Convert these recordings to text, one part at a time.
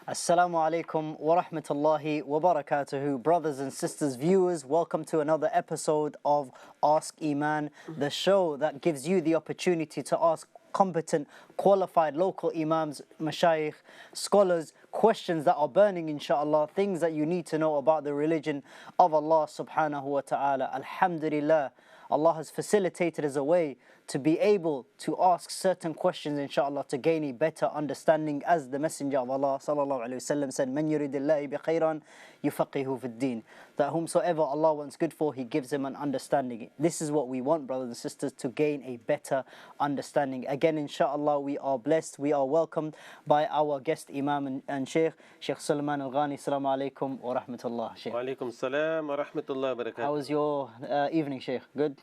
Assalamu alaikum wa rahmatullahi wa barakatuhu. Brothers and sisters, viewers, welcome to another episode of Ask Eman, the show that gives you the opportunity to ask competent, qualified local imams, mashayikh, scholars, questions that are burning, inshallah, things that you need to know about the religion of Allah subhanahu wa ta'ala. Alhamdulillah, Allah has facilitated us a way to be able to ask certain questions, inshallah, to gain a better understanding, as the Messenger of Allah sallallahu alaihi wasallam said, "Man yuridillahi bi khayran yufaqihu fid din." That whomsoever Allah wants good for, He gives him an understanding. This is what we want, brothers and sisters, to gain a better understanding. Again, inshallah, we are blessed. We are welcomed by our guest Imam and Shaykh Suliman Gani. Assalamu alaikum wa rahmatullah, Shaykh. Wa alaikum salam wa rahmatullah wa barakatuh. How was your evening, Shaykh? Good?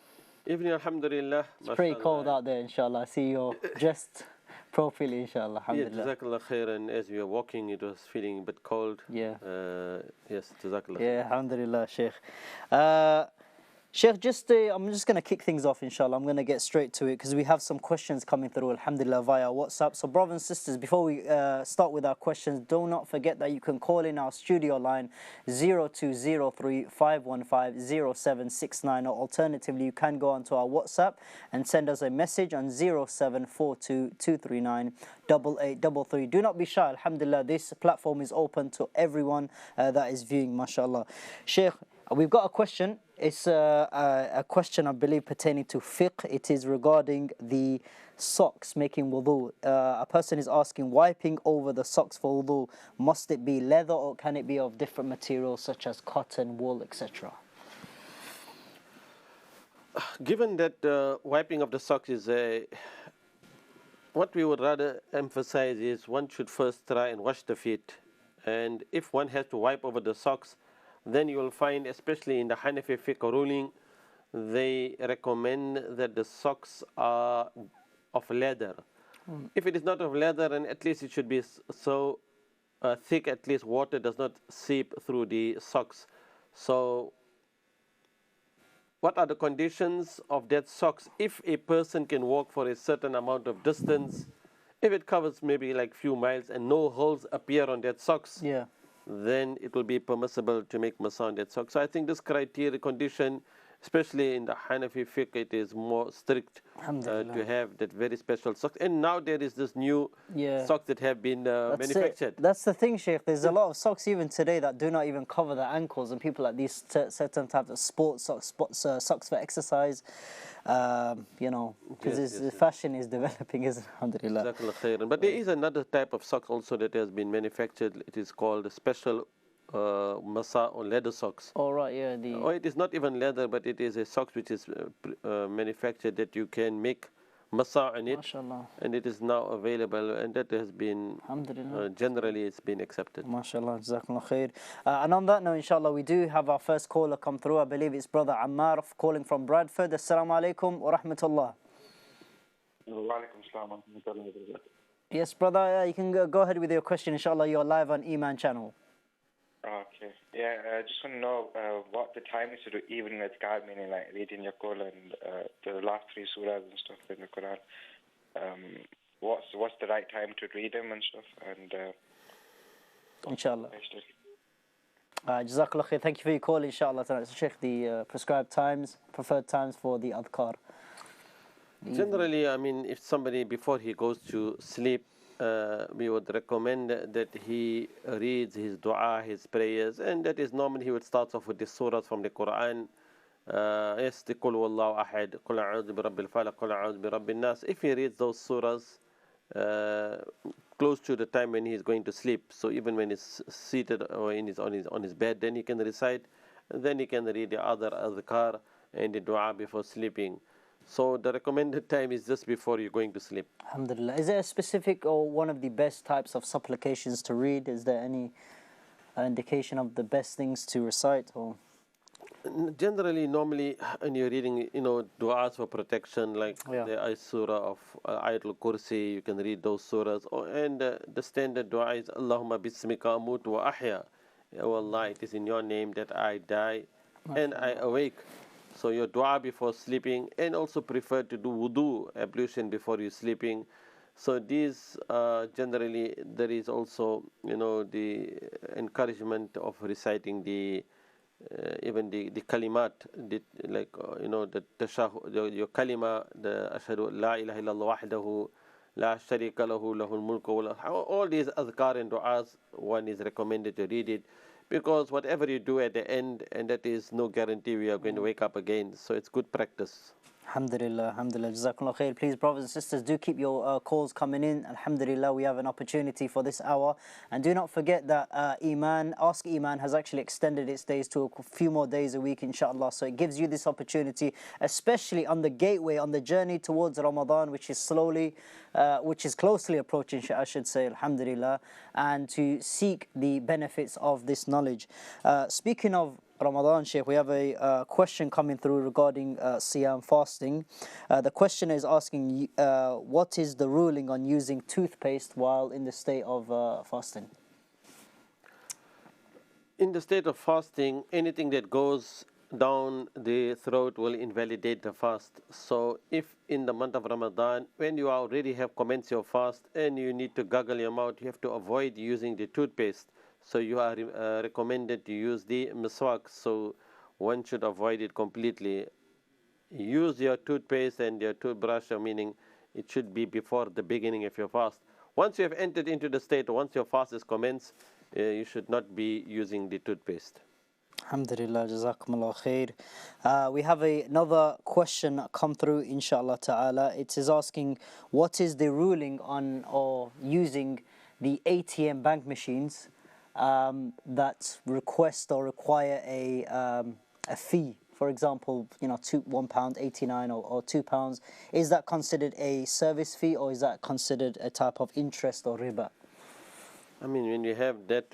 Evening, alhamdulillah. It's pretty cold out there, inshallah. I see you're dressed appropriately, inshallah. Alhamdulillah. Yeah, jazakallah khairan. As we were walking, it was feeling a bit cold. Yeah. Yes, jazakallah. Yeah, alhamdulillah, Shaykh. Sheikh, I'm just going to kick things off, inshallah. I'm going to get straight to it because we have some questions coming through, alhamdulillah, via WhatsApp. So, brothers and sisters, before we start with our questions, do not forget that you can call in our studio line 0203 515 0769, or alternatively, you can go onto our WhatsApp and send us a message on 0742 239 8833. Do not be shy, alhamdulillah. This platform is open to everyone that is viewing, mashallah. Sheikh, we've got a question. It's a question, I believe, pertaining to fiqh. It is regarding the socks making wudu. A person is asking, wiping over the socks for wudu, must it be leather or can it be of different materials such as cotton, wool, etc.? Given that wiping of the socks is what we would rather emphasize is one should first try and wash the feet. And if one has to wipe over the socks, then you will find, especially in the Hanafi fiqh ruling, they recommend that the socks are of leather. If it is not of leather, then at least it should be so thick, at least water does not seep through the socks. So, what are the conditions of that socks? If a person can walk for a certain amount of distance, if it covers maybe like few miles and no holes appear on that socks, then it will be permissible to make masa on that sock. So I think this criteria condition, especially in the Hanafi fiqh, it is more strict to have that very special socks. And now there is this new socks that have been manufactured. That's the thing, Shaykh. There's a lot of socks even today that do not even cover the ankles, and people like these certain types of sports socks, socks for exercise. You know, because the fashion is developing, isn't it? Alhamdulillah. But there is another type of sock also that has been manufactured. It is called a special masa or leather socks. Oh, right, yeah. Or it is not even leather, but it is a socks which is manufactured that you can make masa on it. MashaAllah. And it is now available, and that has been generally it's been accepted. MashaAllah, jazakumullah khair. And on that note, inshallah, we do have our first caller come through. I believe it's Brother Ammar calling from Bradford. Assalamu alaikum wa rahmatullah. Wa alaikum assalam wa rahmatullahi wa barakatuh. Yes, brother, you can go ahead with your question. Inshallah, you're live on Eman channel. Okay. Yeah, I just want to know what the time is to do evening adhkar, meaning like reading your Qur'an and the last three surahs and stuff in the Quran. What's the right time to read them and stuff? And inshallah. Jazakallah khair. Thank you for your call, inshallah. Shaykh, the prescribed times, preferred times for the adhkar. Generally, I mean, if somebody before he goes to sleep, we would recommend that he reads his dua, his prayers, and that is normally he would start off with the surahs from the Quran. Yes, the Qul Wallahu Ahad, Qul A'udhu bi Rabbil Falaq, Qul A'udhu bi Rabbin Nas. If he reads those surahs close to the time when he is going to sleep, so even when he's seated or on his bed, then he can recite, and then he can read the other adhkar and the dua before sleeping. So the recommended time is just before you're going to sleep. Alhamdulillah. Is there a specific or one of the best types of supplications to read? Is there any indication of the best things to recite? Or generally, normally, when you're reading, du'as for protection, like the surah of Ayatul Kursi, you can read those surahs. And the standard dua is Allahumma bismika amut wa ahya. Oh Allah, it is in your name that I die and I awake. So your dua before sleeping, and also prefer to do wudu, ablution before you sleeping. So these generally there is also the encouragement of reciting the even the kalimat, like the tashahud, your kalima, the ashhadu la ilaha illallah wahdahu la sharika lahu lahul mulku all these adhkar and du'as, one is recommended to read it, because whatever you do at the end, and that is no guarantee we are going to wake up again, so it's good practice. Alhamdulillah, alhamdulillah, jazakumullah khair. Please, brothers and sisters, do keep your calls coming in. Alhamdulillah, we have an opportunity for this hour. And do not forget that Ask Eman has actually extended its days to a few more days a week, inshallah. So it gives you this opportunity, especially on the gateway, on the journey towards Ramadan, which is closely approaching, I should say, alhamdulillah, and to seek the benefits of this knowledge. Speaking of Ramadan, Shaykh, we have a question coming through regarding Siyam fasting. The question is asking, what is the ruling on using toothpaste while in the state of fasting? In the state of fasting, anything that goes down the throat will invalidate the fast. So if in the month of Ramadan, when you already have commenced your fast and you need to gargle your mouth, you have to avoid using the toothpaste. So you are recommended to use the miswak, so one should avoid it completely. Use your toothpaste and your toothbrush, meaning it should be before the beginning of your fast. Once you have entered into the state, once your fast is commenced, you should not be using the toothpaste. Alhamdulillah, jazakumullah khair. We have another question come through, inshallah ta'ala. It is asking, what is the ruling on or using the ATM bank machines that request or require a fee? For example, £1.89 or £2. Is that considered a service fee, or is that considered a type of interest or riba? I mean, when you have that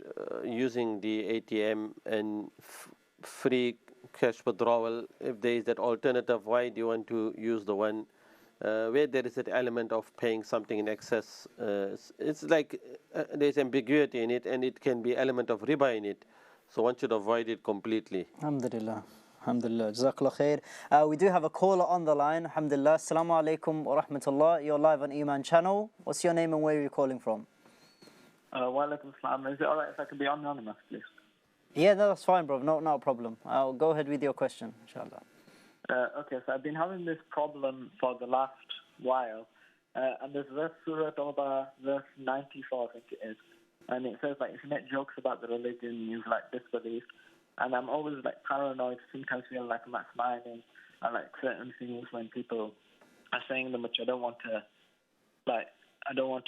using the ATM and free cash withdrawal, if there is that alternative, why do you want to use the one where there is that element of paying something in excess? It's like there's ambiguity in it, and it can be element of riba in it. So one should avoid it completely. Alhamdulillah. Alhamdulillah. Jazakallah khair. We do have a caller on the line. Alhamdulillah. Assalamu alaikum wa rahmatullah. You're live on Eman channel. What's your name and where are you calling from? Wa alaikum assalam. Is it alright if I can be anonymous, please? Yeah, no, that's fine, bro. No, not a problem. I'll go ahead with your question, inshallah. Okay, so I've been having this problem for the last while, and there's this Surah Tawbah, verse 94, I think it is, and it says, like, if you make jokes about the religion, you, like, disbelief, and I'm always, like, paranoid, sometimes feel like I'm not smiling, and, like, certain things when people are saying them, which I don't want to,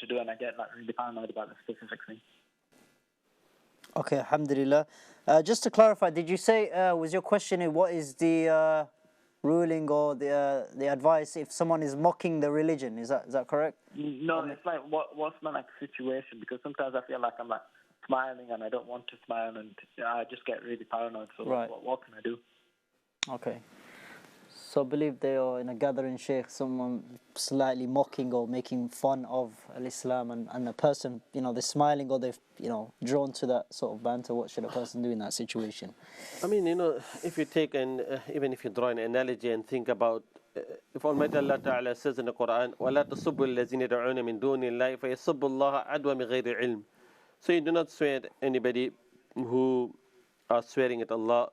do, and I get, like, really paranoid about the specific thing. Okay, alhamdulillah. Just to clarify, did you say, was your question what is the ruling or the advice if someone is mocking the religion? Is that correct? No, it's like what's my like situation, because sometimes I feel like I'm like smiling and I don't want to smile, and I just get really paranoid. So right. what can I do? Okay. So I believe they are in a gathering, Shaykh, someone slightly mocking or making fun of Islam, and a person, they're smiling or they've, drawn to that sort of banter. What should a person do in that situation? I mean, if you take even if you draw an analogy and think about, if Almighty Allah Ta'ala says in the Quran, وَلَا تَصُبُّوا الَّذِينَ يَدْعُونَ مِن دُونِ اللَّهِ فَيَصُبُّوا اللَّهَ عَدْوَ بِغَيْرِ عِلْمٍ. So you do not swear at anybody who are swearing at Allah.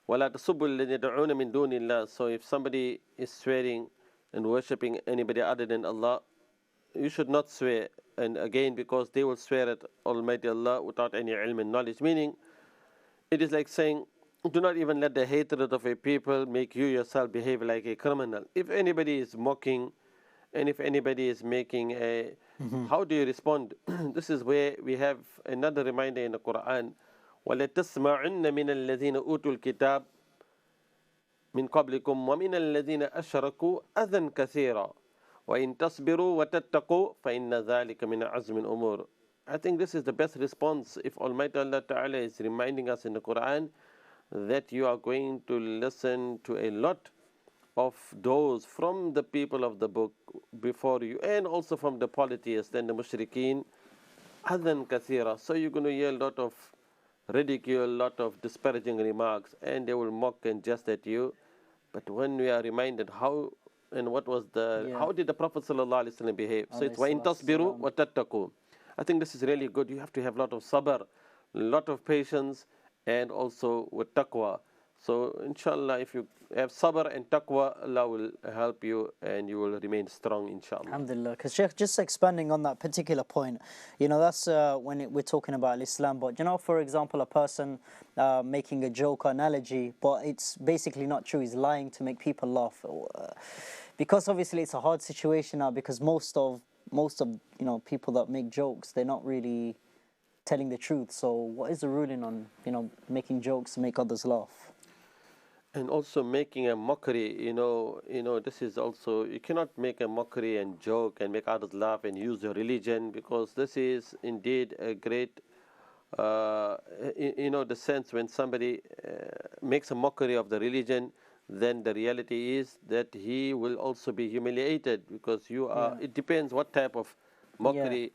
وَلَا تَصُبُّوا الَّذِينَ يَدْعُونَ مِن دُونِ اللَّهِ. So if somebody is swearing and worshipping anybody other than Allah, you should not swear. And again, because they will swear at Almighty Allah without any ilm and knowledge. Meaning, it is like saying, do not even let the hatred of a people make you yourself behave like a criminal. If anybody is mocking, and if anybody is making a, how do you respond? This is where we have another reminder in the Quran. وَلَتَسْمَعُنَّ مِنَ الَّذِينَ أُوتُوا الْكِتَابِ مِنْ قَبْلِكُمْ وَمِنَ الَّذِينَ أَشْرَكُوا أَذًى كَثِيرًا وَإِن تَصْبِرُوا وَتَتَّقُوا فَإِنَّ ذَلِكَ مِنْ عَزْمِ الْأُمُورِ. I think this is the best response if Almighty Allah Ta'ala is reminding us in the Quran that you are going to listen to a lot of those from the people of the book before you, and also from the polytheists and the mushrikeen, adhan kathira. So you're going to hear a lot of ridicule, a lot of disparaging remarks, and they will mock and jest at you. But when we are reminded how and what was the, Yeah. how did the Prophet ﷺ behave? So it's Alayhi وَإِن تَصْبِرُوا salatu wasalam. وَتَتَّقُوا. I think this is really good. You have to have a lot of sabr, a lot of patience, and also with taqwa. So inshallah, if you have sabr and taqwa, Allah will help you and you will remain strong, inshallah. Alhamdulillah. Because Sheikh, just expanding on that particular point, you know, that's we're talking about Islam. But you know, for example, a person making a joke or analogy, but it's basically not true. He's lying to make people laugh. Because obviously it's a hard situation now. Because most of you know people that make jokes, they're not really telling the truth. So what is the ruling on making jokes to make others laugh? And also making a mockery, this is also, you cannot make a mockery and joke and make others laugh and use your religion, because this is indeed a great, the sense when somebody makes a mockery of the religion, then the reality is that he will also be humiliated, because it depends what type of Yeah. mockery,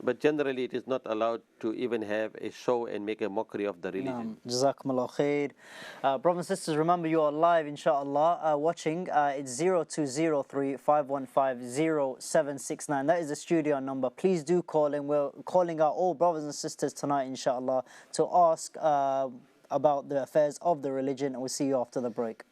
but generally it is not allowed to even have a show and make a mockery of the religion. Jazakumullah khair. Brothers and sisters, remember you are live, inshallah, watching. It's 0203 515 That is the studio number. Please do call in. We're calling out all brothers and sisters tonight, inshallah, to ask about the affairs of the religion. And we'll see you after the break.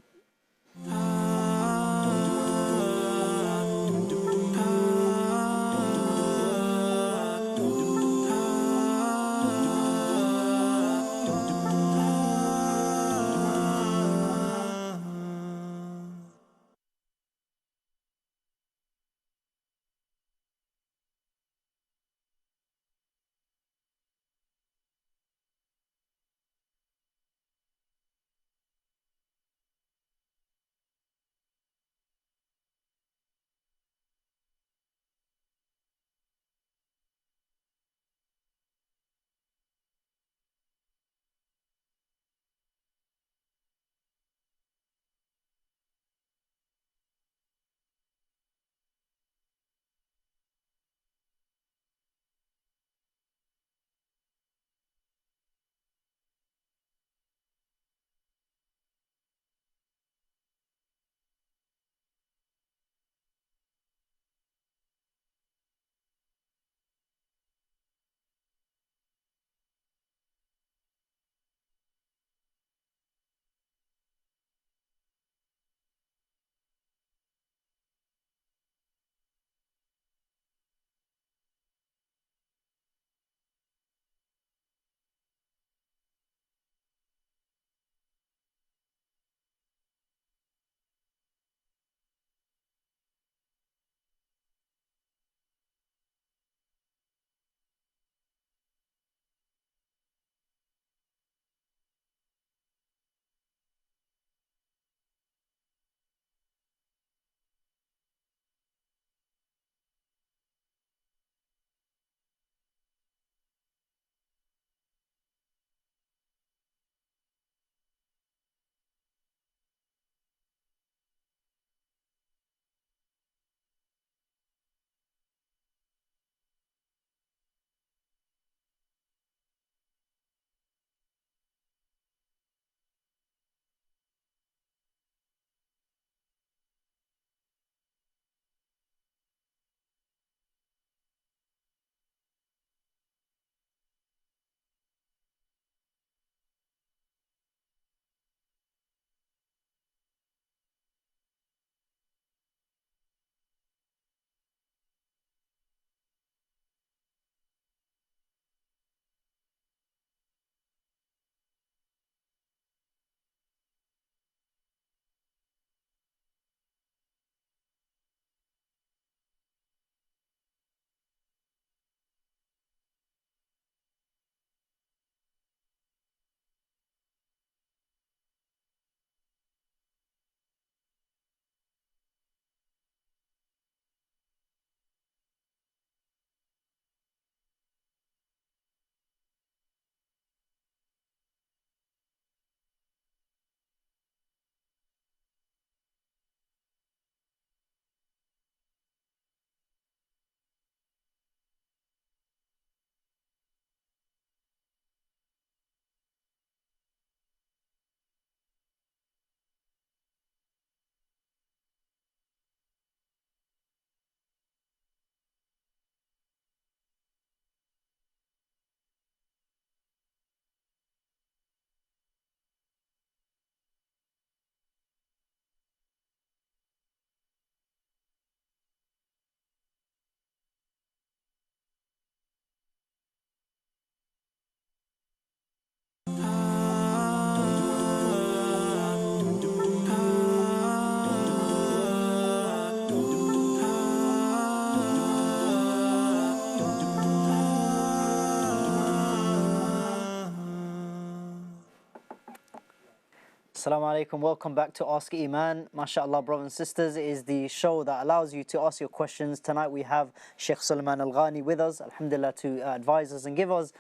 Assalamu alaikum. Welcome back to Ask Eman. MashaAllah, brothers and sisters, it is the show that allows you to ask your questions. Tonight we have Shaykh Suliman Gani with us, alhamdulillah, to advise us and give us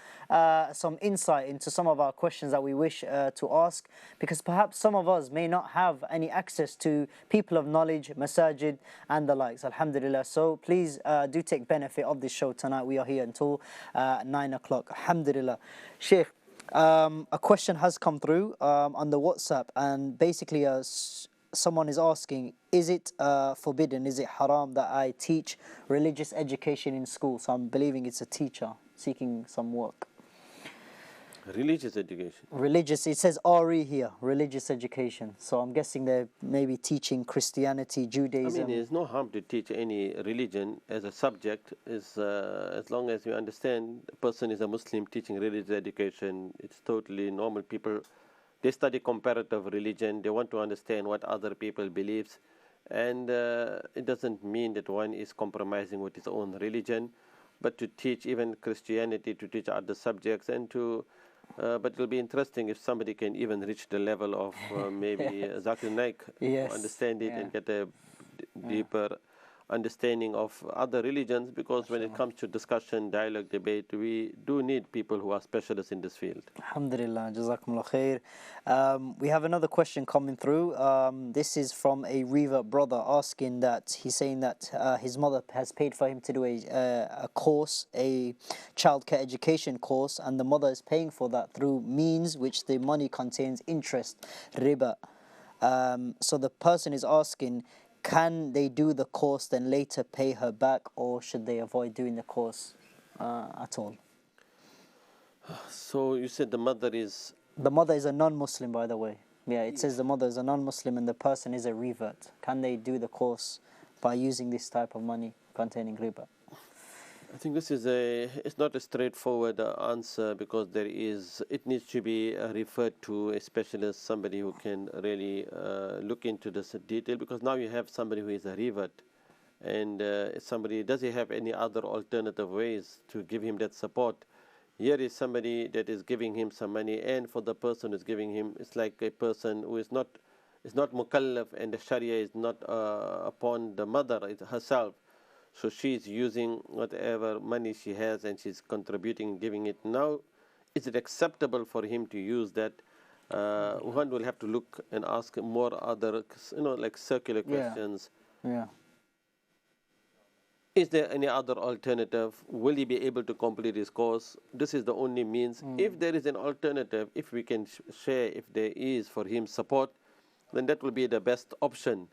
some insight into some of our questions that we wish to ask. Because perhaps some of us may not have any access to people of knowledge, masajid, and the likes, alhamdulillah. So please do take benefit of this show tonight. We are here until 9 o'clock, alhamdulillah. Shaykh, a question has come through on the WhatsApp, and basically someone is asking, is it forbidden, is it haram that I teach religious education in school? So I'm believing it's a teacher seeking some work. Religious education. Religious, it says RE here, religious education. So I'm guessing they're maybe teaching Christianity, Judaism. I mean, there's no harm to teach any religion as a subject, as long as you understand a person is a Muslim teaching religious education. It's totally normal. People, they study comparative religion. They want to understand what other people believes. And it doesn't mean that one is compromising with his own religion, but to teach even Christianity, to teach other subjects, and to but it'll be interesting if somebody can even reach the level of maybe Zakir Naik, understand it and get a deeper understanding of other religions, because when it comes to discussion, dialogue, debate, we do need people who are specialists in this field. Alhamdulillah, Jazakumullah khair. We have another question coming through. This is from a revert brother asking that, he's saying that his mother has paid for him to do a course, a childcare education course, and the mother is paying for that through means which the money contains interest, riba. So the person is asking, can they do the course then later pay her back, or should they avoid doing the course at all? So you said the mother is... The mother is a non-Muslim, by the way. Yeah, it says the mother is a non-Muslim and the person is a revert. Can they do the course by using this type of money containing riba? I think this is it's not a straightforward answer, because it needs to be referred to a specialist, somebody who can really look into this detail, because now you have somebody who is a revert, and does he have any other alternative ways to give him that support? Here is somebody that is giving him some money, and for the person who's giving him, it's like a person who is not mukallaf, and the Sharia is not upon the mother herself. So she's using whatever money she has and she's contributing, giving it. Now, is it acceptable for him to use that? One will have to look and ask more other, like circular questions. Yeah. Is there any other alternative? Will he be able to complete his course? This is the only means. If there is an alternative, if we can share, if there is for him support, then that will be the best option.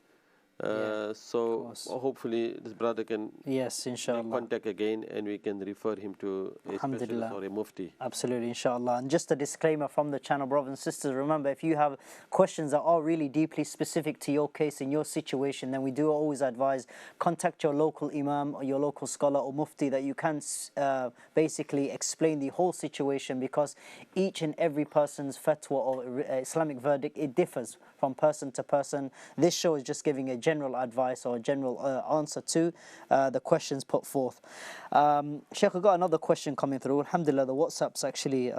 So hopefully this brother can inshallah, contact again, and we can refer him to a specialist or a mufti. Absolutely, inshallah. And just a disclaimer from the channel, brothers and sisters, remember, if you have questions that are really deeply specific to your case and your situation, then we do always advise contact your local imam or your local scholar or mufti, that you can basically explain the whole situation, because each and every person's fatwa or Islamic verdict, it differs from person to person. This show is just giving a general advice or a general answer to the questions put forth. Shaykh, I've got another question coming through. Alhamdulillah, the WhatsApp's actually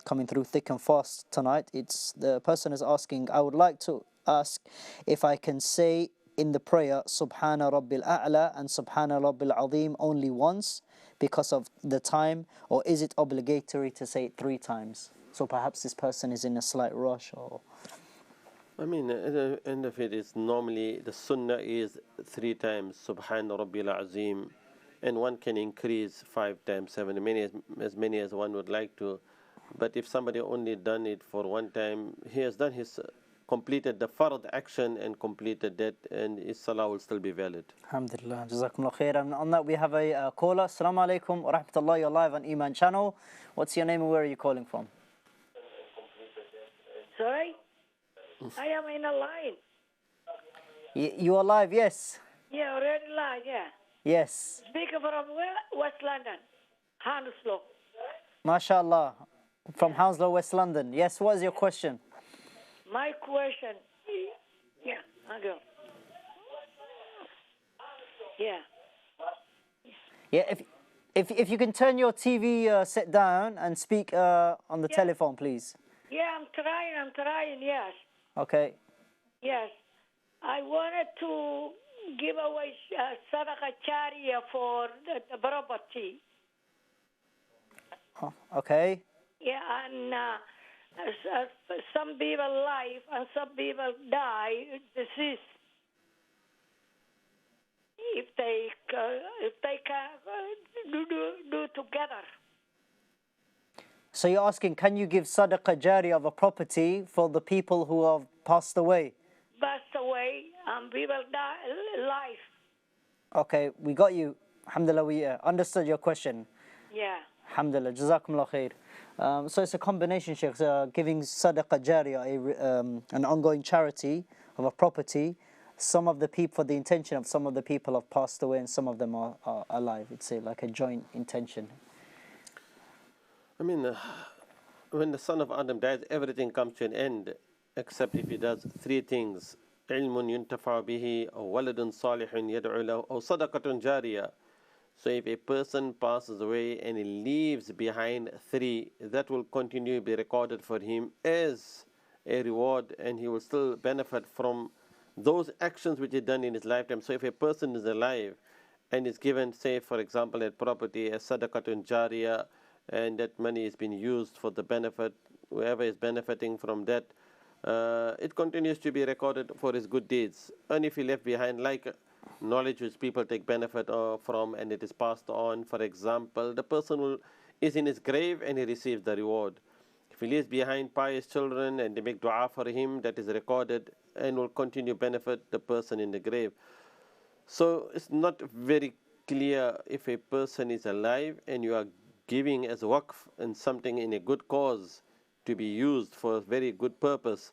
coming through thick and fast tonight. The person is asking, I would like to ask if I can say in the prayer Subhana Rabbil A'la and Subhana Rabbil Azim only once because of the time, or is it obligatory to say it 3 times? So perhaps this person is in a slight rush, or... I mean, at the end of it is normally the sunnah is 3 times Subhan Rabbil Azim, and one can increase 5 times, 7, as many as one would like to. But if somebody only done it for 1 time, he has done his completed the fard action and completed that, and his salah will still be valid. Alhamdulillah, Jazakumullah khair. And on that we have a caller. Assalamu alaikum wa rahmatullah. You're live on Eman channel. What's your name and where are you calling from? Sorry? I am in a line. You are live, yes? Yeah, already live, yeah. Yes. Speaker from where? West London. Hounslow. MashaAllah. From Hounslow, West London. Yes, what is your question? My question. Yeah, I go. Yeah. Yeah, if you can turn your TV set down and speak on the telephone, please. Yeah, I'm trying, yes. Okay. Yes. I wanted to give away sadaqah jariyah for the property. Oh, okay. Yeah, and some people live and some people die, deceased. If they can do together. So you're asking, can you give sadaqah jariyah of a property for the people who have passed away? Passed away and people die live. Okay, we got you. Alhamdulillah, we understood your question. Yeah. Alhamdulillah, jazakumullah khair. So it's a combination, Shaykh, giving sadaqah jariyah, an ongoing charity of a property. Some of the people, for the intention of some of the people have passed away and some of them are alive. It's like a joint intention. I mean, when the son of Adam dies, everything comes to an end, except if he does three things: علم ينتفع به أو ولد صالح يدعو له أو صدقة جارية. So if a person passes away and he leaves behind three, that will continue to be recorded for him as a reward, and he will still benefit from those actions which he done in his lifetime. So if a person is alive and is given, say for example, a property as sadaqatun jariyah, and that money is being used for the benefit, whoever is benefiting from that, it continues to be recorded for his good deeds. And if he left behind like knowledge which people take benefit from and it is passed on, for example, the person is in his grave and he receives the reward. If he leaves behind pious children and they make dua for him, that is recorded and will continue benefit the person in the grave. So it's not very clear if a person is alive and you are giving as waqf and something in a good cause to be used for a very good purpose.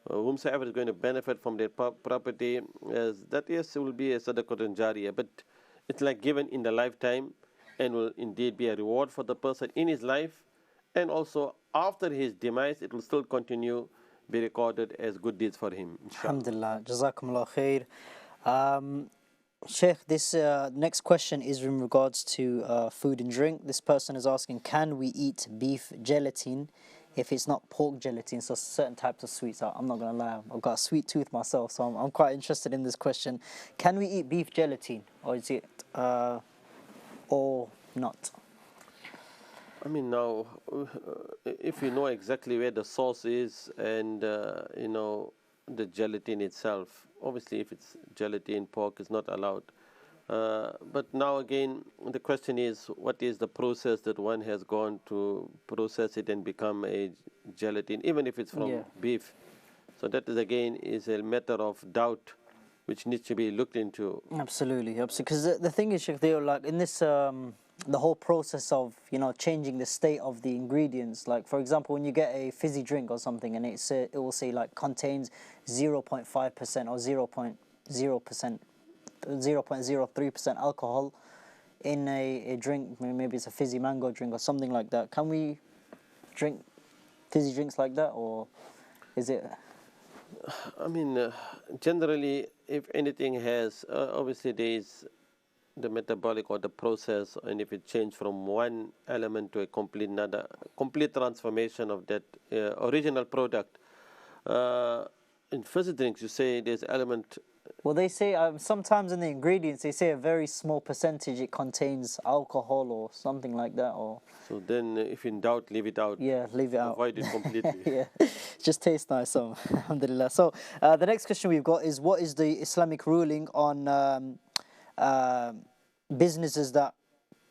Whomsoever is going to benefit from their property, that yes, will be a sadaqatun jariyah, but it's like given in the lifetime and will indeed be a reward for the person in his life, and also after his demise, it will still continue be recorded as good deeds for him. Alhamdulillah, jazakumullah khair. Sheikh, this next question is in regards to food and drink. This person is asking, can we eat beef gelatin if it's not pork gelatin? So certain types of sweets. I'm not going to lie, I've got a sweet tooth myself, so I'm quite interested in this question. Can we eat beef gelatin, or is it or not? I mean, now, if you know exactly where the source is and, the gelatin itself, obviously if it's gelatin, pork is not allowed. But now again, the question is, what is the process that one has gone to process it and become a gelatin, even if it's from beef? So that is again is a matter of doubt which needs to be looked into. Absolutely, because the thing is, Sheikh, they were like in this the whole process of changing the state of the ingredients. Like for example, when you get a fizzy drink or something, and it will say like contains 0.5% or 0.0%, 0.03% alcohol in a drink. Maybe it's a fizzy mango drink or something like that. Can we drink fizzy drinks like that, or is it? I mean, generally, if anything has, obviously there is the metabolic or the process, and if it changed from one element to a complete transformation of that original product. In fizzy drinks, you say there's element. Well, they say sometimes in the ingredients they say a very small percentage it contains alcohol or something like that, or. So then, if in doubt, leave it out. Yeah, leave it out. Avoid it completely. Yeah, just tastes nice. So, alhamdulillah. So, the next question we've got is, what is the Islamic ruling on businesses that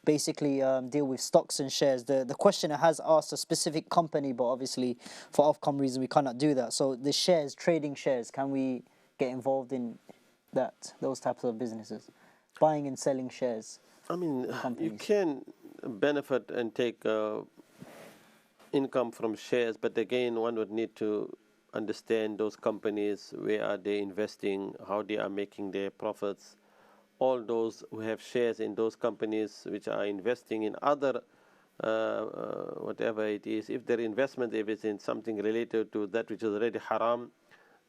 basically deal with stocks and shares? The questioner has asked a specific company, but obviously for Ofcom reasons we cannot do that. So the shares, trading shares, can we get involved in those types of businesses, buying and selling shares? I mean, companies? You can benefit and take income from shares, but again, one would need to understand those companies, where are they investing, how they are making their profits. All those who have shares in those companies which are investing in other whatever it is, if their investment, if it's in something related to that which is already haram,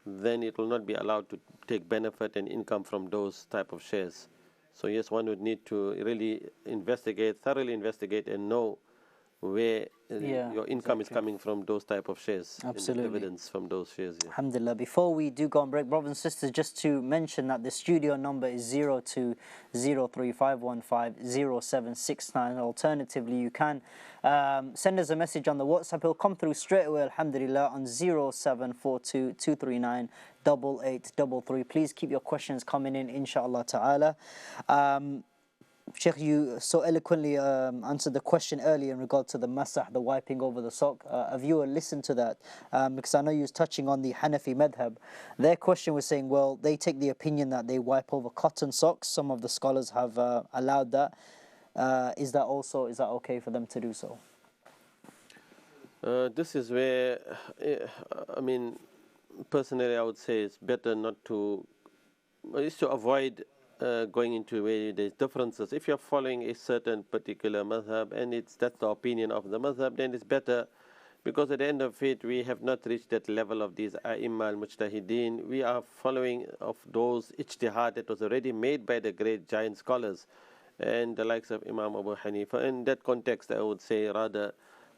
then it will not be allowed to take benefit and income from those type of shares. So yes, one would need to really thoroughly investigate and know where Yeah, your income is exactly. coming from those type of shares and the Absolutely. dividends from those shares. Yeah. Alhamdulillah. Before we do go on break, brothers and sisters, just to mention that the studio number is 0203515076. Alternatively, you can send us a message on the WhatsApp. It'll come through straight away, alhamdulillah, on 0742 Please keep your questions coming in, inshallah ta'ala. Sheikh, you so eloquently answered the question earlier in regard to the masah, the wiping over the sock. A viewer listened to that because I know you was touching on the Hanafi madhab. Their question was saying, well, they take the opinion that they wipe over cotton socks. Some of the scholars have allowed that. Is that okay for them to do so? This is where, I mean, personally, I would say it's better not to, is to avoid going into where there's differences. If you're following a certain particular madhab and that's the opinion of the madhab, then it's better, because at the end of it, we have not reached that level of these A'imma al-Mujtahideen. We are following of those ijtihad that was already made by the great giant scholars and the likes of Imam Abu Hanifa. In that context, I would say rather,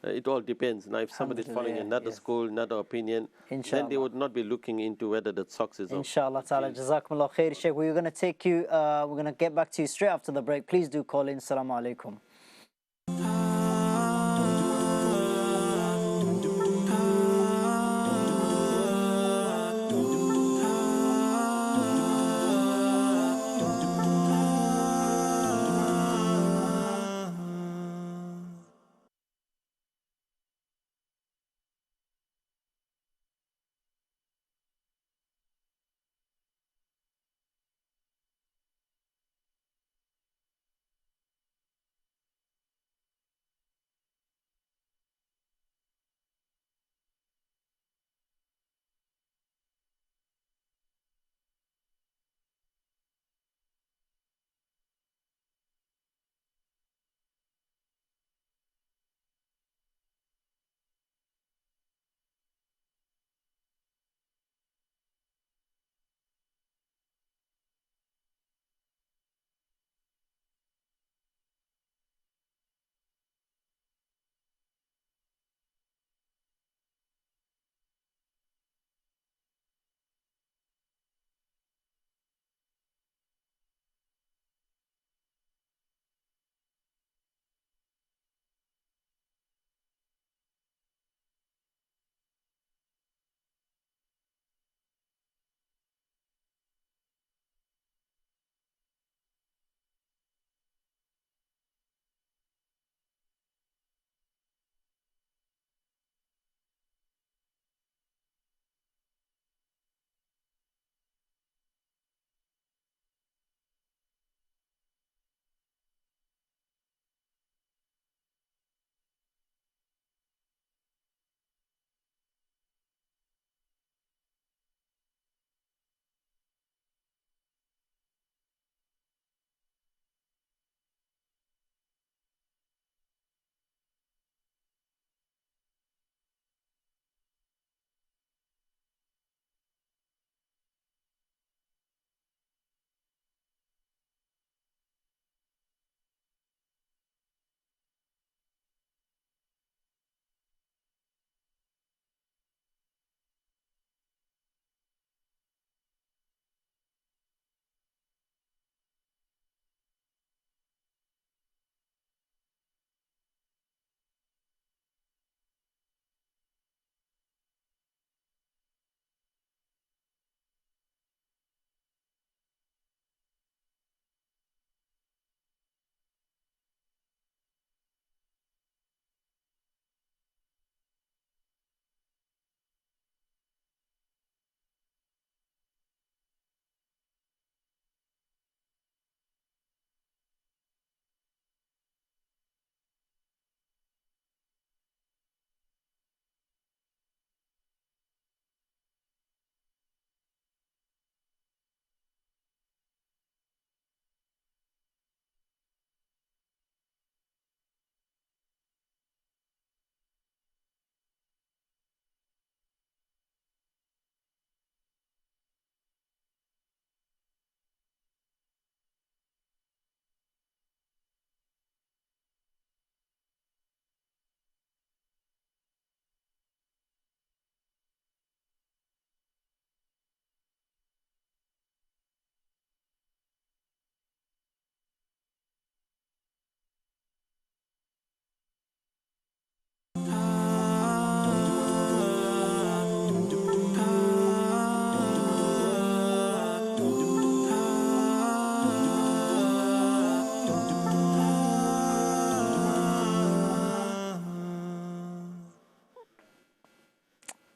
it all depends. Now, if somebody is following another school, another opinion, then they would not be looking into whether the socks is Inshallah ta'ala. Jazakumullah khair, Shaykh. We're going to take you, we're going to get back to you straight after the break. Please do call in. Assalamu alaikum.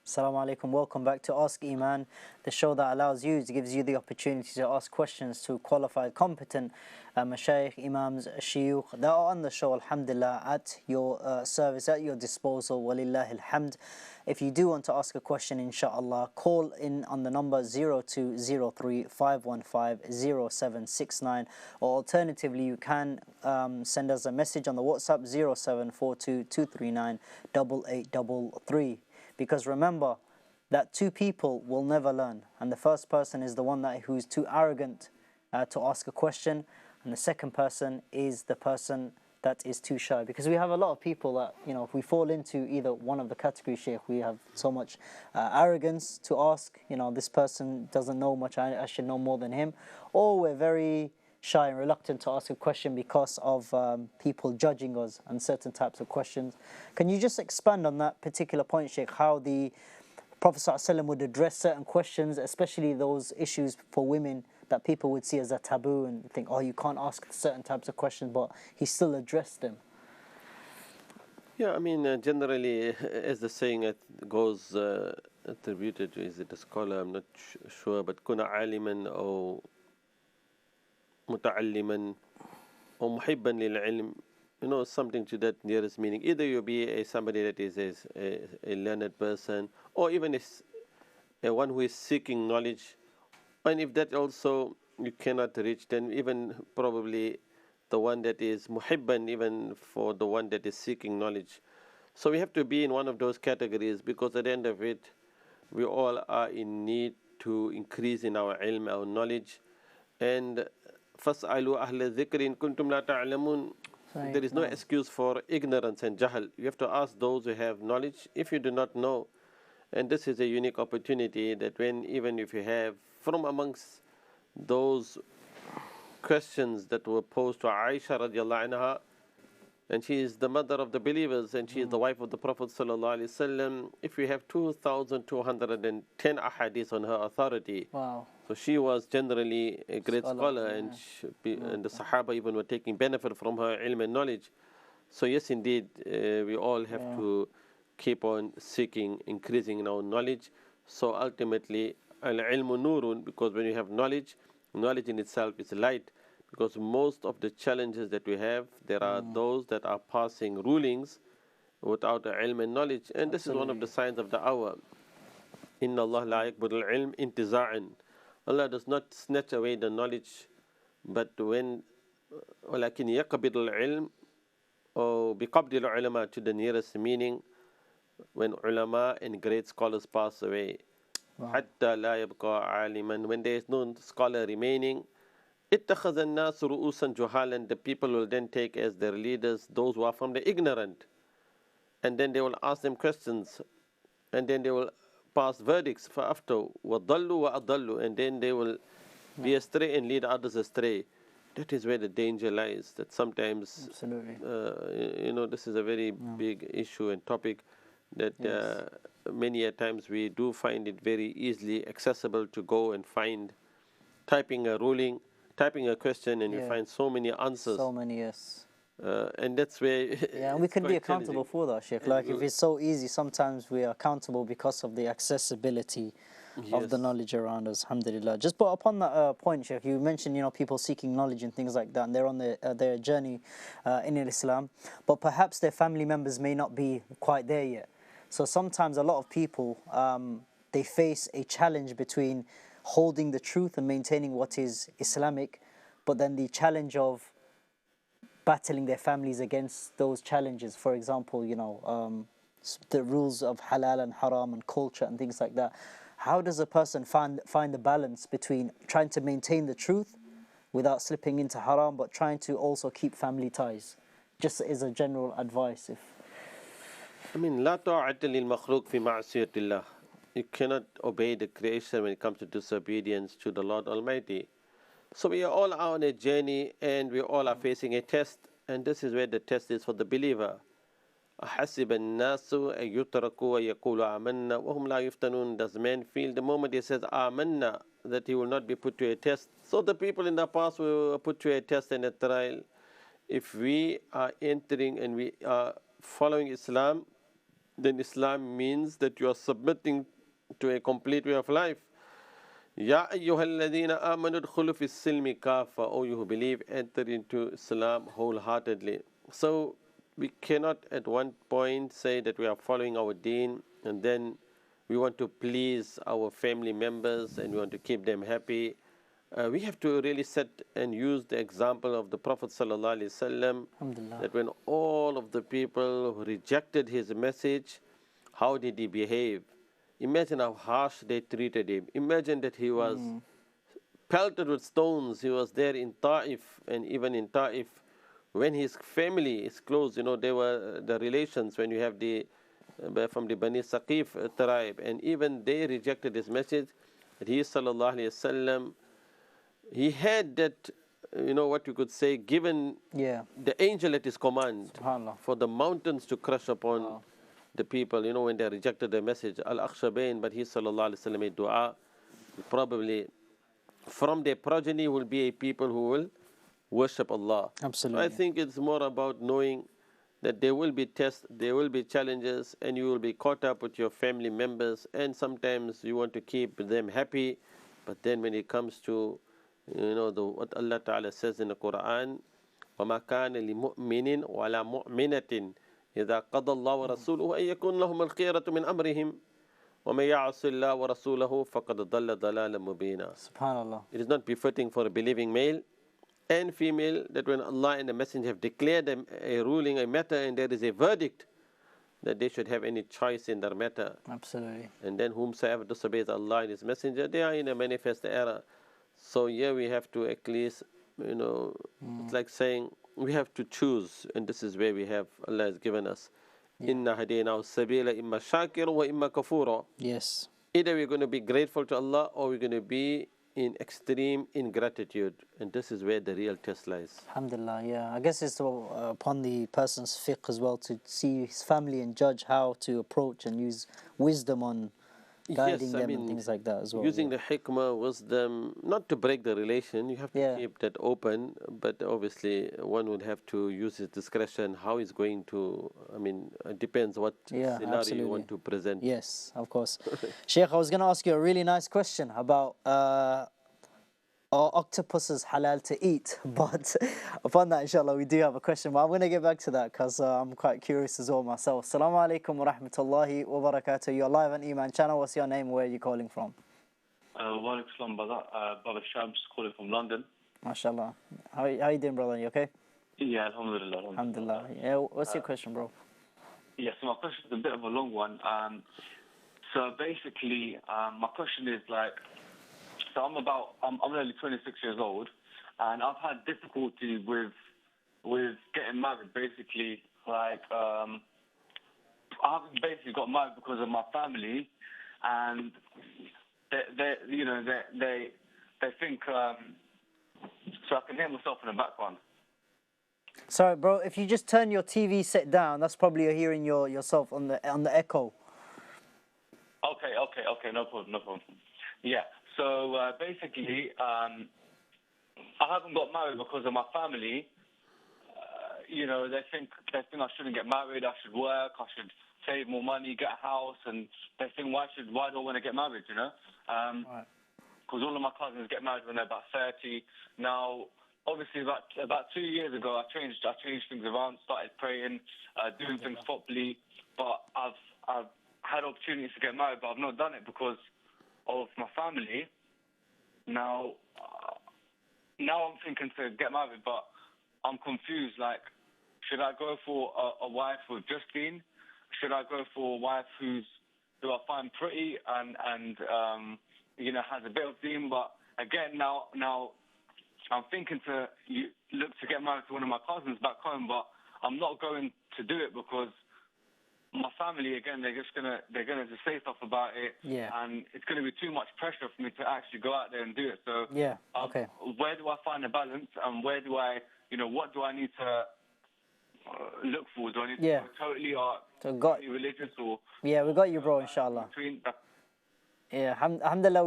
Assalamu alaikum. Welcome back to Ask Eman, the show that allows you, gives you the opportunity to ask questions to qualified, competent Shaykh, Imams, Shiyukh that are on the show, alhamdulillah, at your service, at your disposal, walillahi alhamd. If you do want to ask a question, inshallah, call in on the number 0203 515 0769, or alternatively, you can send us a message on the WhatsApp 0742 239 8833. Because remember that two people will never learn, and the first person is the one who's too arrogant to ask a question, and the second person is the person that is too shy. Because we have a lot of people that, if we fall into either one of the categories, Shaykh, we have so much arrogance to ask, this person doesn't know much, I should know more than him, or we're very shy and reluctant to ask a question because of people judging us on certain types of questions. Can you just expand on that particular point, Shaykh, how the Prophet ﷺ would address certain questions, especially those issues for women that people would see as a taboo and think, oh, you can't ask certain types of questions, but he still addressed them? Yeah, I mean, generally, as the saying goes, attributed to, is it a scholar? I'm not sure, but kuna aliman or متعلما or محبا للعلم, something to that nearest meaning. Either you be somebody that is a learned person, or even a one who is seeking knowledge. And if that also you cannot reach, then even probably the one that is muhibban, even for the one that is seeking knowledge. So we have to be in one of those categories, because at the end of it, we all are in need to increase in our ilm, our knowledge. And فَاسْأَلُوا أَهْلَ الذِّكْرِ إِن كُنْتُمْ لَا تَعْلَمُونَ. There is no excuse for ignorance and jahl. You have to ask those who have knowledge if you do not know. And this is a unique opportunity that even if you have from amongst those questions that were posed to Aisha radiallahu anha, and she is the mother of the believers, and she is the wife of the Prophet sallallahu alaihi wasallam. If we have 2,210 ahadith on her authority, wow. So she was generally a great scholar, and the Sahaba even were taking benefit from her ilm and knowledge. So yes, indeed, we all have to keep on seeking, increasing in our knowledge. So ultimately, al-ilmu nurun, because when you have knowledge, knowledge in itself is light. Because most of the challenges that we have, there are those that are passing rulings without ilm and knowledge. And this is one of the signs of the hour. Inna Allah la yakbudul ilm intiza'an. Allah does not snatch away the knowledge, but when ولكن يقبض العلم or بقبض العلماء, to the nearest meaning, when ulama and great scholars pass away. حتى لا يبقى عالما, when there is no scholar remaining. اتخذ الناس رؤوسا جهالا, the people will then take as their leaders those who are from the ignorant, and then they will ask them questions, and then they will pass verdicts for after وَضَلُّوا وَأَضَلُّوا, and then they will be astray and lead others astray. That is where the danger lies, that sometimes this is a very big issue and topic that many a times we do find it very easily accessible to go and find, typing a ruling, typing a question, and you find so many answers. So many, yes. And that's where and we can be accountable for that, Shaykh. Like if it's so easy, sometimes we are accountable because of the accessibility of the knowledge around us. Alhamdulillah. Just but upon that point, Shaykh, you mentioned people seeking knowledge and things like that, and they're on their journey in Islam, but perhaps their family members may not be quite there yet. So sometimes a lot of people they face a challenge between holding the truth and maintaining what is Islamic, but then the challenge of battling their families against those challenges. For example, the rules of halal and haram and culture and things like that. How does a person find the balance between trying to maintain the truth without slipping into haram, but trying to also keep family ties? Just as a general advice, لا طاعة للمخلوق في معصية الله. You cannot obey the creation when it comes to disobedience to the Lord Almighty. So we are all on a journey, and we all are facing a test, and this is where the test is for the believer. أحسب الناس أن يتركوا ويقولوا آمنا وهم لا يفتنون. Does man feel the moment he says آمنا that he will not be put to a test? So the people in the past were put to a test and a trial. If we are entering and we are following Islam, then Islam means that you are submitting to a complete way of life. Ya ayyuhalladhina amanu dkhulu fi silmi kafa. O you who believe, enter into Islam wholeheartedly. So we cannot at one point say that we are following our deen and then we want to please our family members and we want to keep them happy. We have to really set and use the example of the Prophet ﷺ, that when all of the people who rejected his message, how did he behave? Imagine how harsh they treated him. Imagine that he was pelted with stones. He was there in Ta'if, and even in Ta'if, when his family is close, they were the relations, when you have from the Bani Saqif tribe, and even they rejected his message, that he, sallallahu alayhi wasallam, he had that, what you could say, given the angel at his command for the mountains to crush upon the people, when they rejected the message, al-akhshabain, but he, sallallahu alayhi wasallam, made dua. Probably from their progeny will be a people who will worship Allah. Absolutely. So I think it's more about knowing that there will be tests, there will be challenges, and you will be caught up with your family members, and sometimes you want to keep them happy, but then when it comes to what Allah Ta'ala says in the Quran, وَمَا كَانَ لِمُؤْمِنٍ وَلَا مُؤْمِنَةٍ إِذَا قَضَى اللَّهُ وَرَسُولُهُ أَن يَكُونَ لَهُمُ الْخِيَرَةُ مِنْ أَمْرِهِمْ وَمَن يَعْصِ اللَّهَ وَرَسُولَهُ فَقَدْ ضَلَّ ضَلَالًا مُبِينًا. Subhanallah. It is not befitting for a believing male and female that when Allah and the Messenger have declared a ruling, a matter, and there is a verdict, that they should have any choice in their matter. Absolutely. And then whomsoever disobeys Allah and His Messenger, they are in a manifest error. So here we have to at least, it's like saying we have to choose, and this is where Allah has given us. Inna hadaynahu sabila imma shakira wa imma kafura. Yes. Either we're going to be grateful to Allah or we're going to be in extreme ingratitude, and this is where the real test lies. Alhamdulillah, yeah. I guess it's upon the person's fiqh as well to see his family and judge how to approach and use wisdom on guiding them and things like that as well. Using the hikmah, wisdom, not to break the relation, you have to keep that open, but obviously one would have to use his discretion, how he's going to, it depends what scenario you want to present. Yes, of course. Shaykh, I was going to ask you a really nice question about are octopuses halal to eat? But upon that, inshallah, we do have a question. But I'm going to get back to that because I'm quite curious as well myself. Assalamu alaikum wa rahmatullahi wa barakatuh. You're live on Eman channel. What's your name? Where are you calling from? Wa alaikum salam, brother. Brother Shams calling from London. MashaAllah. How are you doing, brother? You okay? Yeah, alhamdulillah. Alhamdulillah. Yeah, what's your question, bro? Yeah, so my question is a bit of a long one. So basically, my question is so I'm only 26 years old, and I've had difficulty with getting married. Basically, I haven't basically got married because of my family, and they think. So I can hear myself in the background. Sorry, bro. If you just turn your TV set down, that's probably you're hearing yourself on the echo. Okay. No problem. Yeah. So basically, I haven't got married because of my family. They think I shouldn't get married. I should work. I should save more money, get a house, and they think why do I want to get married? Right. Because all of my cousins get married when they're about 30. Now, obviously, about 2 years ago, I changed things around, started praying, doing things properly. But I've had opportunities to get married, but I've not done it because of my family. Now I'm thinking to get married, but I'm confused. Should I go for a wife with just deen? Should I go for a wife who I find pretty and has a bit of deen? But again, now I'm thinking to look to get married to one of my cousins back home, but I'm not going to do it because my family, again, they're gonna just say stuff about it, and it's gonna be too much pressure for me to actually go out there and do it. So where do I find a balance, and where do I, what do I need to look for? Do I need to go totally totally religious or? Yeah, we got you, bro. Inshallah. Yeah, alhamdulillah,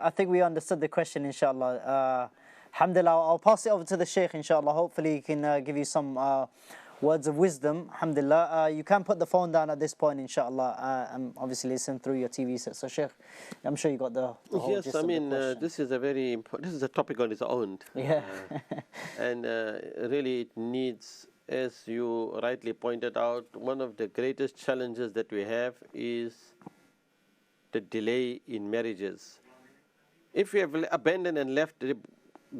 I think we understood the question, inshallah. Alhamdulillah, I'll pass it over to the Shaykh, inshallah. Hopefully he can give you some words of wisdom. Alhamdulillah. You can put the phone down at this point, inshallah, and obviously listen through your TV set. So, Shaykh, I'm sure you got the whole Yes, gist I of the mean, question. this is a very important, this is a topic on its own. Yeah. And really it needs, as you rightly pointed out, one of the greatest challenges that we have is the delay in marriages. If we have abandoned and left the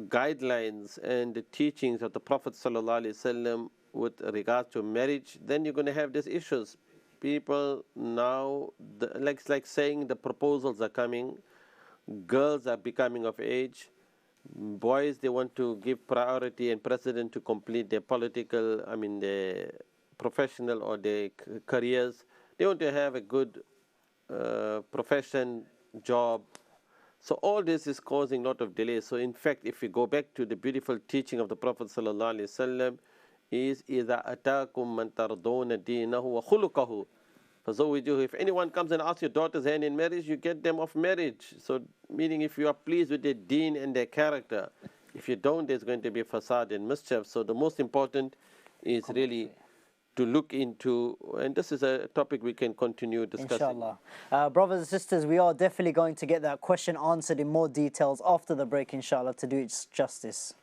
guidelines and the teachings of the Prophet ﷺ with regard to marriage, then you're going to have these issues. People now, like saying the proposals are coming, girls are becoming of age, boys, they want to give priority and precedence to complete their political, I mean, their professional or their careers. They want to have a good profession, job. So all this is causing a lot of delay. So in fact, if we go back to the beautiful teaching of the Prophet ﷺ, is إِذَا أَتَاكُم مَّن تَرْضُونَ دِينَهُ وَخُلُقَهُ فَزَوِّجُوهُ. If anyone comes and asks your daughter's hand in marriage, you get them off marriage. So meaning if you are pleased with their deen and their character, if you don't, there's going to be fasad and mischief. So the most important is really to look into, and this is a topic we can continue discussing. Inshallah. Brothers and sisters, we are definitely going to get that question answered in more details after the break, inshallah, to do it justice.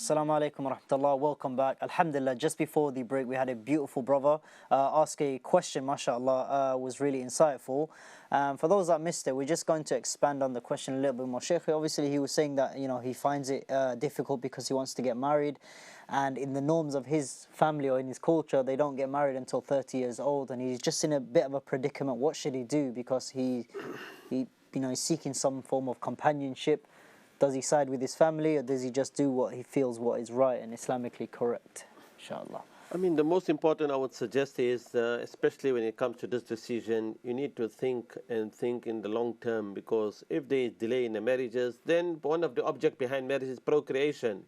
Assalamu alaikum wa rahmatullah. Welcome back. Alhamdulillah, just before the break, we had a beautiful brother ask a question, mashallah, was really insightful. For those that missed it, we're just going to expand on the question a little bit more. Shaykh, obviously, he was saying that, he finds it difficult because he wants to get married. And in the norms of his family or in his culture, they don't get married until 30 years old. And he's just in a bit of a predicament. What should he do? Because he's seeking some form of companionship. Does he side with his family, or does he just do what he feels what is right and Islamically correct? Inshallah. I mean, the most important I would suggest is, especially when it comes to this decision, you need to think in the long term, because if there is delay in the marriages, then one of the objects behind marriage is procreation.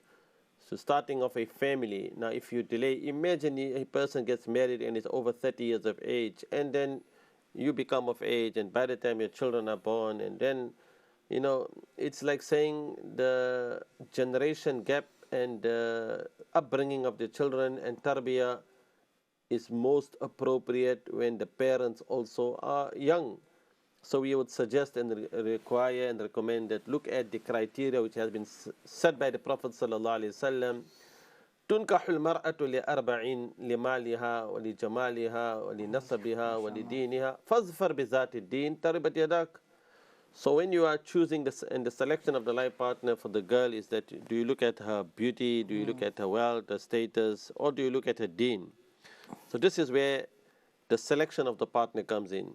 So starting off a family. Now, if you delay, imagine a person gets married and is over 30 years of age, and then you become of age, and by the time your children are born, and then it's like saying the generation gap and upbringing of the children and tarbiyah is most appropriate when the parents also are young. So we would suggest and require and recommend that look at the criteria which has been set by the Prophet sallallahu alaihi wasallam. تنكح المرأة لأربعين لمالها ولجمالها ولنسبها ولدينها فاظفر بذات الدين تربت يداك. So when you are choosing and the selection of the life partner for the girl, is that do you look at her beauty, do you look at her wealth, her status, or do you look at her deen? So this is where the selection of the partner comes in.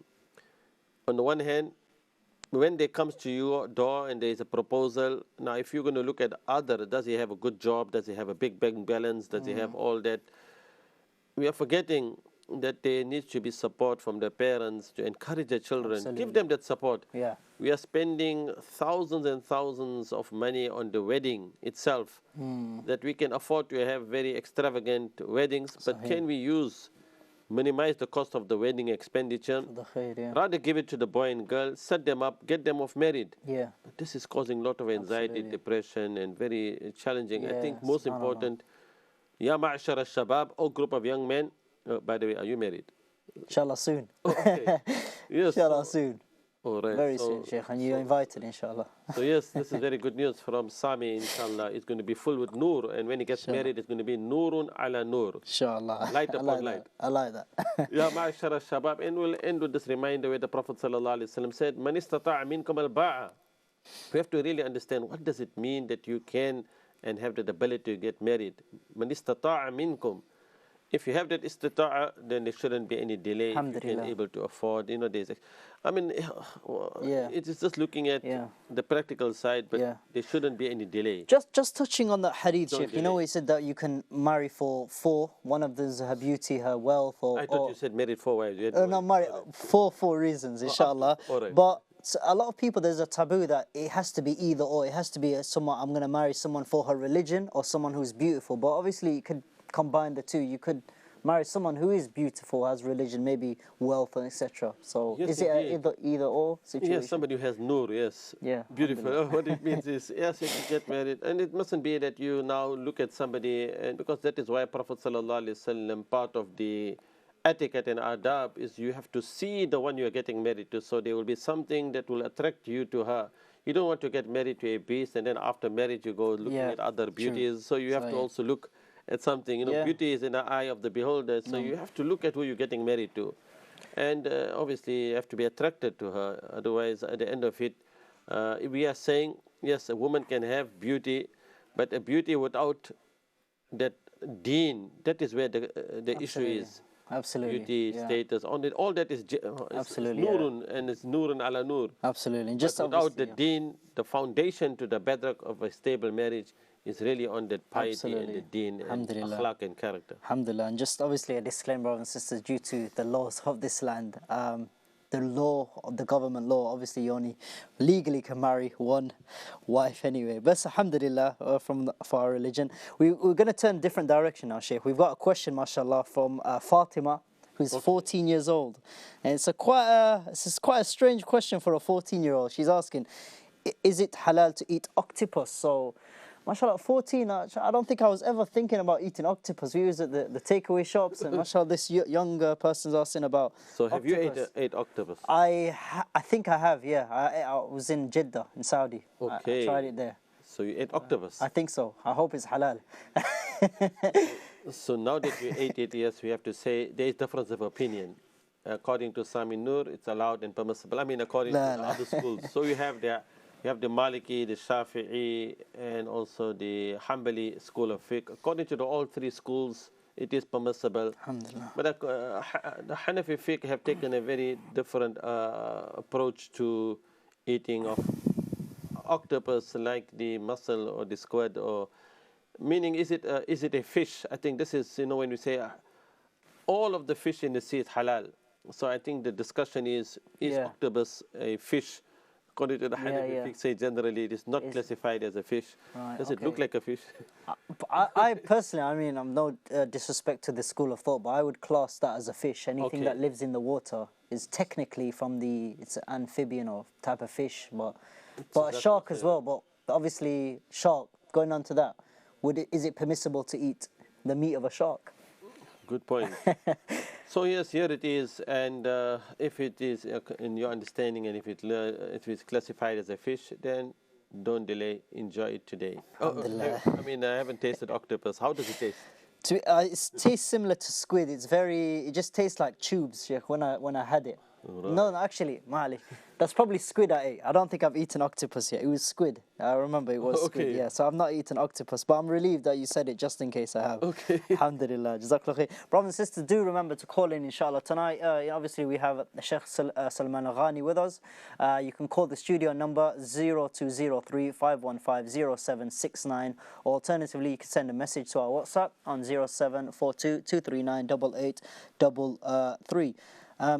On the one hand, when they comes to your door and there is a proposal, now if you're going to look at other, does he have a good job, does he have a big bank balance, does he have all that, we are forgetting that there needs to be support from the parents to encourage the children. Absolutely. Give them that support. Yeah. We are spending thousands and thousands of money on the wedding itself, that we can afford to have very extravagant weddings, but can we minimize the cost of the wedding expenditure, rather give it to the boy and girl, set them up, get them off married. Yeah. But this is causing a lot of anxiety, depression, and very challenging. I think most important, Ya ma'ashara shabab, or group of young men. By the way, are you married? Inshallah soon. Okay. Yes. Inshallah soon. All right. Very soon, Shaykh, and you're invited, inshallah. So yes, this is very good news from Sami, inshallah. It's going to be full with nur, and when he gets married, it's going to be nurun ala nur. Inshallah. Light upon light. I like that. Ya ma'ashara shabab, and we'll end with this reminder where the Prophet sallallahu alaihi wasallam said, Man istata'a minkum al-ba'a. We have to really understand, what does it mean that you can and have the ability to get married? Man istata'a minkum. If you have that istita'a, then there shouldn't be any delay. If you can able to afford, it is just looking at the practical side, but there shouldn't be any delay. Just touching on that hadith, Shaykh, he said that you can marry for four. One of them is her beauty, her wealth. I thought you said married for wives. No, marry for four reasons, inshallah. Right. But a lot of people, there's a taboo that it has to be either or. It has to be someone, I'm going to marry someone for her religion or someone who's beautiful. But obviously you could combine the two. You could marry someone who is beautiful, has religion, maybe wealth, and etc. So yes, is it an either or situation? Yes, somebody who has nur, yes. Yeah. Beautiful. What it means is, yes, you can get married. And it mustn't be that you now look at somebody, and because that is why Prophet sallallahu alaihi wasallam, part of the etiquette and adab is you have to see the one you are getting married to. So there will be something that will attract you to her. You don't want to get married to a beast and then after marriage you go looking at other beauties. True. So you have to also look at something. Beauty is in the eye of the beholder. So you have to look at who you're getting married to. And obviously you have to be attracted to her. Otherwise, at the end of it, we are saying, yes, a woman can have beauty, but a beauty without that deen, that is where the issue is. Absolutely. Beauty, status, all that is nurun, and it's nurun ala nur. Absolutely. And just without the deen, the foundation to the bedrock of a stable marriage is really on that piety and the deen and akhlaq and character. Alhamdulillah. And just obviously a disclaimer, brothers and sisters, due to the laws of this land, the law, the government law, obviously you only legally can marry one wife anyway. But alhamdulillah, for our religion. We're going to turn a different direction now, Shaykh. We've got a question, mashallah, from Fatima, who's 14 years old. And it's quite a strange question for a 14-year-old. She's asking, is it halal to eat octopus? So, mashallah, 14, I don't think I was ever thinking about eating octopus. We was at the takeaway shops, and mashallah, this younger person's asking about So have octopus. You ate octopus? I think I have, yeah. I was in Jeddah, in Saudi. Okay. I tried it there. So you ate octopus. I think so. I hope it's halal. So now that we ate it, yes, we have to say there is difference of opinion. According to Sami Nur, it's allowed and permissible. I mean, according to the other schools. So you have the Maliki, the Shafi'i, and also the Hanbali school of fiqh. According to all three schools, it is permissible. Alhamdulillah. But the Hanafi fiqh have taken a very different approach to eating of octopus, like the mussel or the squid, or meaning is it a fish? I think this is, when we say all of the fish in the sea is halal. So I think the discussion is octopus a fish? According to the Hanafi fiqh, say generally it is not classified as a fish. Right, Does it look like a fish? I personally, I mean, I'm no disrespect to this school of thought, but I would class that as a fish. Anything that lives in the water is technically it's an amphibian or type of fish, but a shark as well. But obviously, shark. Going on to that, is it permissible to eat the meat of a shark? Good point. So yes, here it is, and if it is in your understanding, and if it's classified as a fish, then don't delay. Enjoy it today. I mean, I haven't tasted octopus. How does it taste? It tastes similar to squid. It just tastes like tubes, Shaykh, when I had it. Right. No, actually, Mali, that's probably squid I ate. I don't think I've eaten octopus yet. It was squid. I remember it was squid. Yeah, so I've not eaten octopus, but I'm relieved that you said it just in case I have. Okay. Alhamdulillah. Jazakallah khair. Brothers and sisters, do remember to call in, inshallah. Tonight, obviously, we have Shaykh Suliman Gani with us. You can call the studio number 0203 515 0769. Or alternatively, you can send a message to our WhatsApp on 0742 239 8833.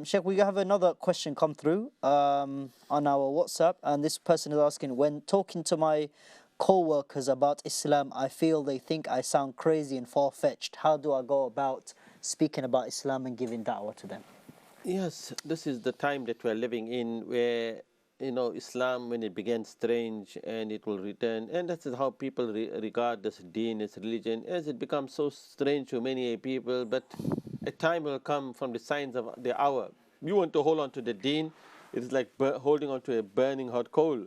Sheikh, we have another question come through on our WhatsApp, and this person is asking, when talking to my co-workers about Islam, I feel they think I sound crazy and far-fetched. How do I go about speaking about Islam and giving da'wah to them? Yes, this is the time that we're living in where, Islam, when it began strange and it will return, and that's how people regard this deen, this religion, as it becomes so strange to many people, but a time will come from the signs of the hour. You want to hold on to the deen, it's like holding on to a burning hot coal.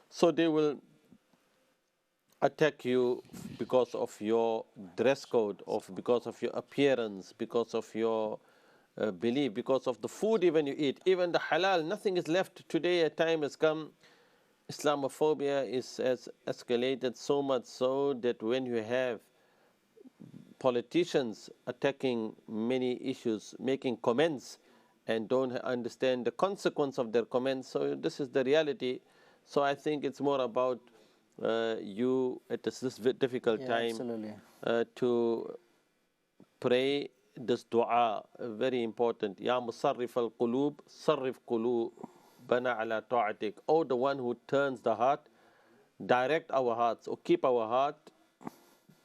So they will attack you because of your dress code, because of your appearance, because of your belief, because of the food even you eat, even the halal. Nothing is left. Today a time has come, Islamophobia has escalated so much so that when you have politicians attacking many issues, making comments, and don't understand the consequence of their comments. So this is the reality. So I think it's more about you at this difficult time to pray this dua, very important. Ya musarrif al-qulub, sarrif qulubana ala ta'atik. Oh, the one who turns the heart, direct our hearts, or keep our heart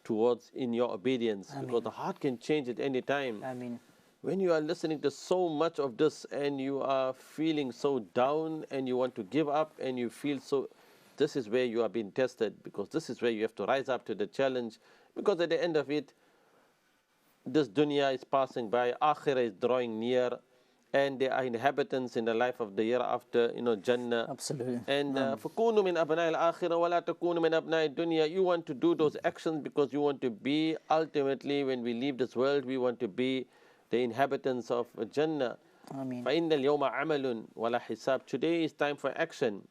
towards in your obedience. Ameen. Because the heart can change at any time. Ameen. When you are listening to so much of this and you are feeling so down and you want to give up and you feel so, this is where you are being tested, because this is where you have to rise up to the challenge, because at the end of it, this dunya is passing by, akhirah is drawing near, and there are inhabitants in the life of the year after, Jannah. Absolutely. And فَكُونُوا مِنْ أَبْنَاءِ الْآخِرَةِ وَلَا تَكُونُوا مِنْ أَبْنَاءِ الدُّنْيَا. You want to do those actions because you want to be, ultimately, when we leave this world, we want to be the inhabitants of Jannah. Ameen. فَإِنَّ الْيَوْمَ عَمَلٌ وَلَا حِسَابٌ. Today is time for action.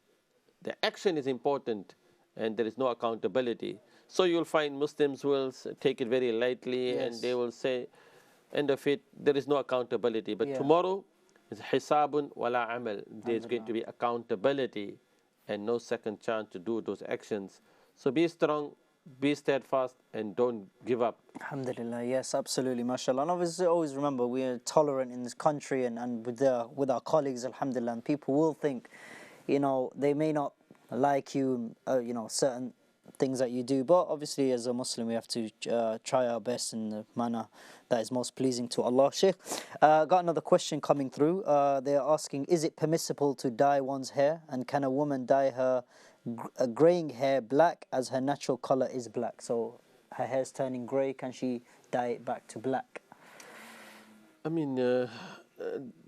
The action is important, and there is no accountability. So you'll find Muslims will take it very lightly, and they will say, end of it, there is no accountability. But tomorrow is hisabun wala amal. There's going to be accountability and no second chance to do those actions. So be strong, be steadfast, and don't give up. Alhamdulillah, yes, absolutely, mashallah. And obviously, always remember, we are tolerant in this country, and with our colleagues, alhamdulillah, and people will think, they may not like you, certain things that you do, but obviously as a Muslim we have to try our best in the manner that is most pleasing to Allah. Shaykh, got another question coming through. They're asking, is it permissible to dye one's hair, and can a woman dye her greying hair black as her natural color is black? So her hair's turning grey, can she dye it back to black? I mean,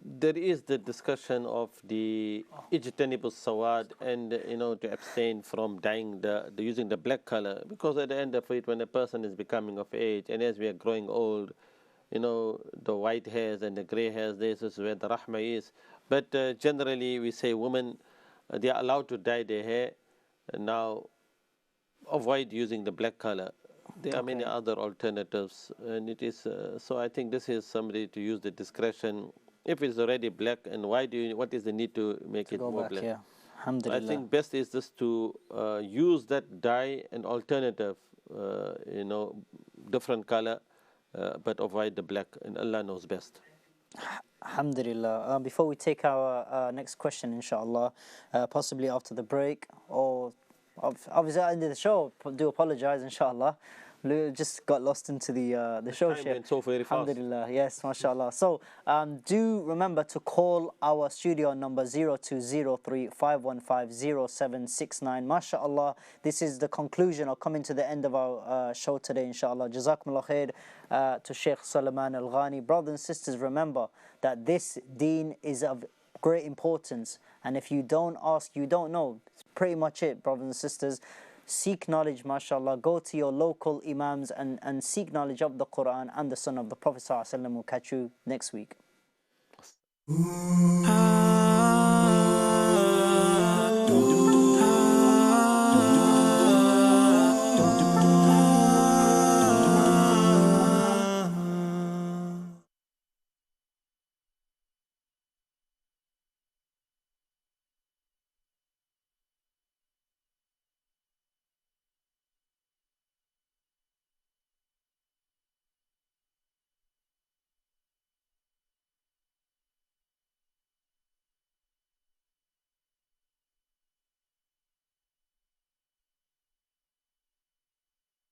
there is the discussion of the ijtanibus sawad, and to abstain from dyeing using the black color, because at the end of it, when a person is becoming of age, and as we are growing old, the white hairs and the gray hairs, this is where the rahmah is. But generally, we say women, they are allowed to dye their hair. Now, avoid using the black color. There are many other alternatives, and it is so. I think this is somebody to use the discretion. If it's already black, and what is the need to make it more black? Yeah. I Alhamdulillah. think best is just to use that dye and alternative, different color, but avoid the black, and Allah knows best. Alhamdulillah. Before we take our next question, inshallah, possibly after the break, or obviously at the end of the show, do apologize, inshallah. Just got lost into the show. Time went so very fast. Alhamdulillah, yes, mashallah. So do remember to call our studio number 0203-515-0769. Mashallah, this is the conclusion or coming to the end of our show today, inshallah. Jazakumullah khair to Shaykh Suliman Al-Gani. Brothers and sisters, remember that this deen is of great importance, and if you don't ask, you don't know. It's pretty much it, brothers and sisters. Seek knowledge, mashallah. Go to your local imams and seek knowledge of the Quran and the Sunnah of the Prophet sallallahu alaihi wasallam. We'll catch you next week. Don't do